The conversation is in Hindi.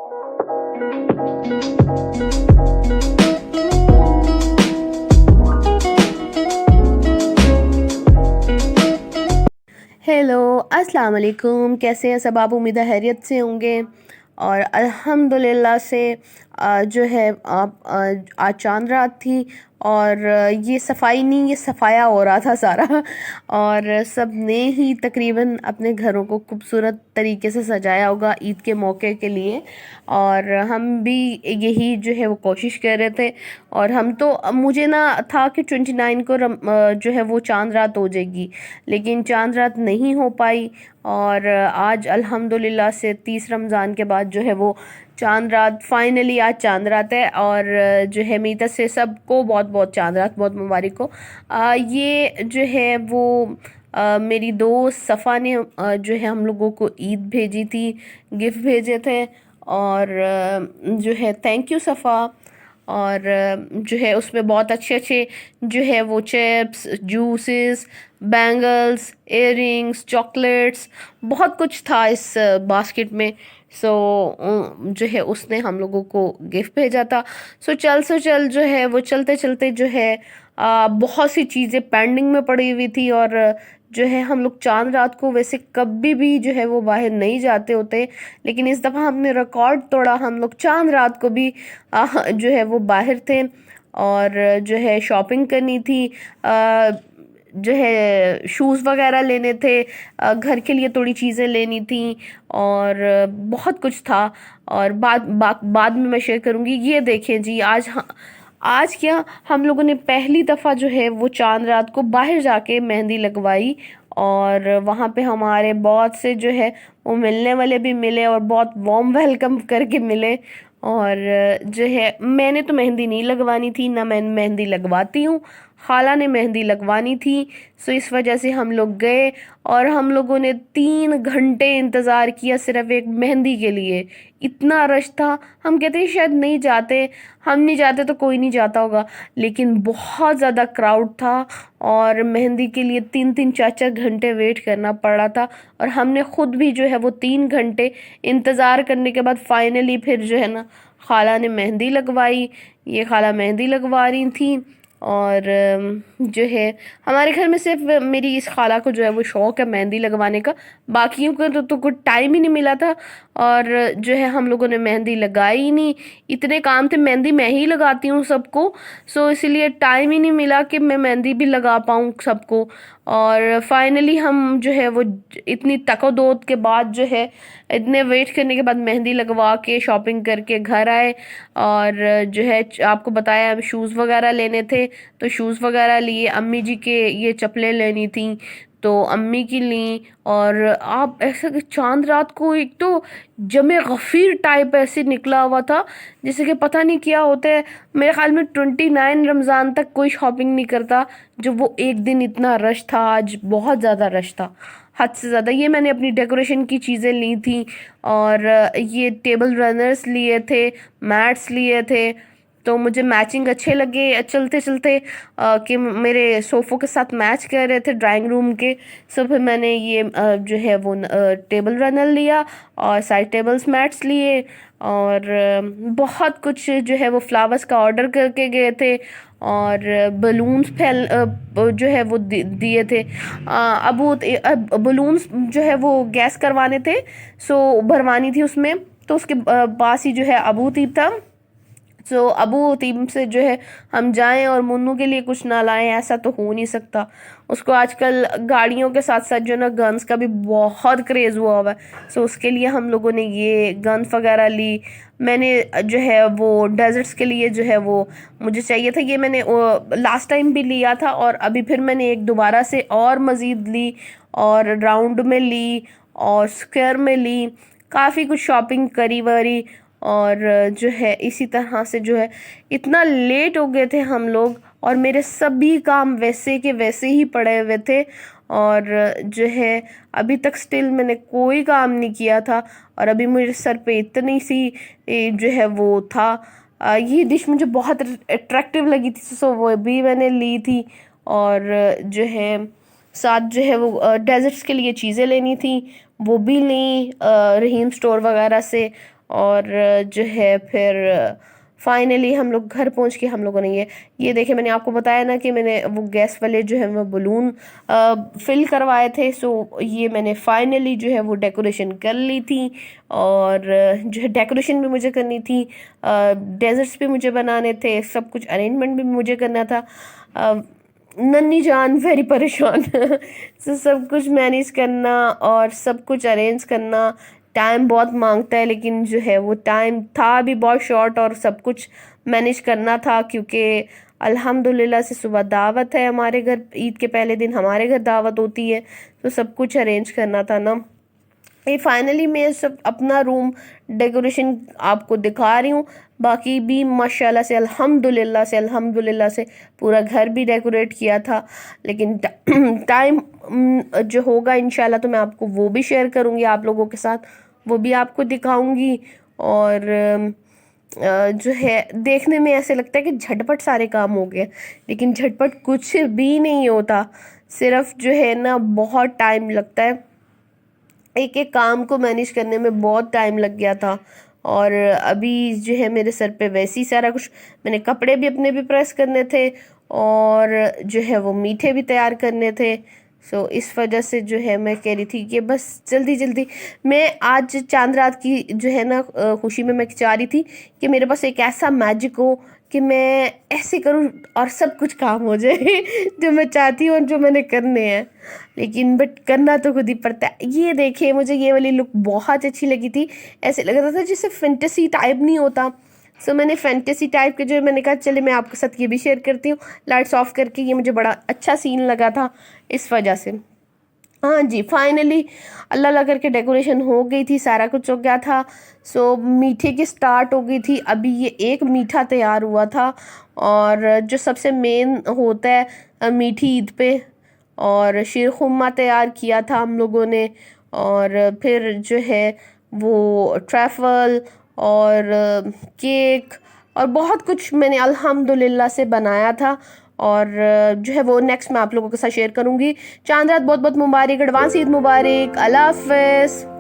हेलो, अस्सलाम वालेकुम। कैसे हैं सब आप? उम्मीद है खैरियत से होंगे। और अल्हम्दुलिल्लाह से जो है आज चांद रात थी। और ये सफाई नहीं, ये सफाया हो रहा था सारा। और सब ने ही तकरीबन अपने घरों को खूबसूरत तरीके से सजाया होगा ईद के मौके के लिए। और हम भी यही जो है वो कोशिश कर रहे थे। और हम तो मुझे ना था कि 29 को जो है वो चांद रात हो जाएगी, लेकिन चांद रात नहीं हो पाई। और आज अल्हम्दुलिल्लाह से 30 रमज़ान के बाद जो है वो चांद रात, फाइनली आज चांद रात है। और जो है मेरी तरफ से सबको बहुत बहुत चांद रात बहुत मुबारक हो। ये जो है वो मेरी दोस्त सफ़ा ने जो है हम लोगों को ईद भेजी थी, गिफ्ट भेजे थे। और जो है थैंक यू सफ़ा। और जो है उसमें बहुत अच्छे अच्छे जो है वो chips, juices, bangles, earrings, chocolates, बहुत कुछ था इस बास्केट में। सो जो है उसने हम लोगों को गिफ्ट भेजा था। सो चल जो है वो चलते चलते जो है बहुत सी चीज़ें पेंडिंग में पड़ी हुई थी। और जो है हम लोग चांद रात को वैसे कभी भी जो है वो बाहर नहीं जाते होते, लेकिन इस दफ़ा हमने रिकॉर्ड तोड़ा। हम लोग चांद रात को भी जो है वो बाहर थे। और जो है शॉपिंग करनी थी, जो है शूज़ वगैरह लेने थे, घर के लिए थोड़ी चीज़ें लेनी थी। और बहुत कुछ था। और बाद में मैं शेयर करूँगी। ये देखें जी, आज क्या हम लोगों ने पहली दफ़ा जो है वो चांद रात को बाहर जाके मेहंदी लगवाई। और वहाँ पे हमारे बहुत से जो है वो मिलने वाले भी मिले और बहुत वार्म वेलकम करके मिले। और जो है मैंने तो मेहंदी नहीं लगवानी थी, ना मैं मेहंदी लगवाती हूँ, खाला ने मेहंदी लगवानी थी। सो इस वजह से हम लोग गए। और हम लोगों ने 3 घंटे इंतज़ार किया सिर्फ एक मेहंदी के लिए। इतना रश था, हम कहते हैं शायद नहीं जाते, हम नहीं जाते तो कोई नहीं जाता होगा, लेकिन बहुत ज़्यादा क्राउड था। और मेहंदी के लिए 3-3 4-4 घंटे वेट करना पड़ रहा था। और हमने खुद भी जो है वो 3 घंटे इंतज़ार करने के बाद फाइनली फिर जो है ना खाला ने मेहंदी लगवाई। ये खाला मेहंदी लगवा रही थी। और जो है हमारे घर में सिर्फ मेरी इस खाला को जो है वो शौक़ है मेहंदी लगवाने का, बाकियों को तो कुछ टाइम ही नहीं मिला था। और जो है हम लोगों ने मेहंदी लगाई ही नहीं, इतने काम थे, मेहंदी मैं ही लगाती हूँ सबको। सो इसीलिए टाइम ही नहीं मिला कि मैं मेहंदी भी लगा पाऊँ सबको। और फाइनली हम जो है वो इतनी तकोदोद के बाद जो है, इतने वेट करने के बाद मेहंदी लगवा के शॉपिंग करके घर आए। और जो है आपको बताया हम शूज़ वगैरह लेने थे, तो शूज़ वगैरह लिए। अम्मी जी के ये चप्पलें लेनी थी, तो अम्मी की ली। और आप ऐसा कि चांद रात को एक तो जमे गफ़ीर टाइप ऐसे निकला हुआ था, जैसे कि पता नहीं क्या होता है। मेरे ख्याल में 29 रमज़ान तक कोई शॉपिंग नहीं करता, जो वो एक दिन इतना रश था। आज बहुत ज़्यादा रश था, हद से ज़्यादा। ये मैंने अपनी डेकोरेशन की चीज़ें ली थी। और ये टेबल रनर्स लिए थे, मैट्स लिए थे, तो मुझे मैचिंग अच्छे लगे चलते चलते, कि मेरे सोफ़ों के साथ मैच कर रहे थे ड्राइंग रूम के। सो फिर मैंने ये जो है वो टेबल रनर लिया और साइड टेबल्स मैट्स लिए। और बहुत कुछ जो है वो फ्लावर्स का ऑर्डर करके गए थे। और बलून्स जो है वो दिए थे। अब वो बलून्स जो है वो गैस करवाने थे, सो भरवानी थी उसमें। तो उसके पास ही जो है अबू तीब था। सो अबू तीम से जो है हम जाएं और मुन्नू के लिए कुछ ना लाएं, ऐसा तो हो नहीं सकता। उसको आजकल गाड़ियों के साथ साथ जो ना गन्स का भी बहुत क्रेज़ हुआ है। सो उसके लिए हम लोगों ने ये गन्स वगैरह ली। मैंने जो है वो डेजर्ट्स के लिए जो है वो मुझे चाहिए था, ये मैंने लास्ट टाइम भी लिया था और अभी फिर मैंने एक दोबारा से और मज़ीद ली। और राउंड में ली और स्क्वायर में ली, काफ़ी कुछ शॉपिंग करी वरी। और जो है इसी तरह से जो है इतना लेट हो गए थे हम लोग, और मेरे सभी काम वैसे के वैसे ही पड़े हुए थे। और जो है अभी तक स्टिल मैंने कोई काम नहीं किया था। और अभी मेरे सर पे इतनी सी जो है वो था। ये डिश मुझे बहुत अट्रैक्टिव लगी थी, सो वो भी मैंने ली थी। और जो है साथ जो है वो डेजर्ट्स के लिए चीज़ें लेनी थी, वो भी ली रहीम स्टोर वगैरह से। और जो है फिर फाइनली हम लोग घर पहुंच के हम लोगों ने ये देखे, मैंने आपको बताया ना कि मैंने वो गैस वाले जो है वो बलून फिल करवाए थे। सो ये मैंने फाइनली जो है वो डेकोरेशन कर ली थी। और जो है डेकोरेशन भी मुझे करनी थी, डेजर्ट्स भी मुझे बनाने थे, सब कुछ अरेंजमेंट भी मुझे करना था। नन्ही जान वेरी परेशान so, सब कुछ मैनेज करना और सब कुछ अरेंज करना टाइम बहुत मांगता है, लेकिन जो है वो टाइम था भी बहुत शॉर्ट और सब कुछ मैनेज करना था, क्योंकि अल्हम्दुलिल्लाह से सुबह दावत है हमारे घर, ईद के पहले दिन हमारे घर दावत होती है, तो सब कुछ अरेंज करना था ना। ये फाइनली मैं सब अपना रूम डेकोरेशन आपको दिखा रही हूँ। बाकी भी माशाल्लाह से अल्हम्दुलिल्लाह से पूरा घर भी डेकोरेट किया था, लेकिन टाइम जो होगा इंशाल्लाह तो मैं आपको वो भी शेयर करूँगी आप लोगों के साथ, वो भी आपको दिखाऊंगी। और जो है देखने में ऐसे लगता है कि झटपट सारे काम हो गए, लेकिन झटपट कुछ भी नहीं होता, सिर्फ जो है ना बहुत टाइम लगता है, एक एक काम को मैनेज करने में बहुत टाइम लग गया था। और अभी जो है मेरे सर पे वैसे ही सारा कुछ, मैंने कपड़े भी अपने भी प्रेस करने थे और जो है वो मीठे भी तैयार करने थे। सो इस वजह से जो है मैं कह रही थी कि बस जल्दी जल्दी मैं आज चांद रात की जो है ना खुशी में मैं चाह रही थी कि मेरे पास एक ऐसा मैजिक हो कि मैं ऐसे करूं और सब कुछ काम हो जाए जो मैं चाहती हूँ और जो मैंने करने हैं, लेकिन बट करना तो खुद ही पड़ता है। ये देखिए मुझे ये वाली लुक बहुत अच्छी लगी थी, ऐसे लग रहा था जैसे फैंटेसी टाइप नहीं होता। सो मैंने फैंटेसी टाइप के जो मैंने कहा चले मैं आपके साथ ये भी शेयर करती हूँ लाइट्स ऑफ करके, ये मुझे बड़ा अच्छा सीन लगा था इस वजह से। हाँ जी, फाइनली अल्लाह अल्लाह करके डेकोरेशन हो गई थी, सारा कुछ हो गया था। सो मीठे की स्टार्ट हो गई थी, अभी ये एक मीठा तैयार हुआ था और जो सबसे मेन होता है मीठी ईद पे, और शीर खुरमा तैयार किया था हम लोगों ने। और फिर जो है वो ट्रैफल और केक और बहुत कुछ मैंने अल्हम्दुलिल्लाह से बनाया था। और जो है वो नेक्स्ट मैं आप लोगों के साथ शेयर करूंगी। चांद रात बहुत बहुत मुबारक, एडवांस ईद मुबारक, अल्लाह हाफ़िज़।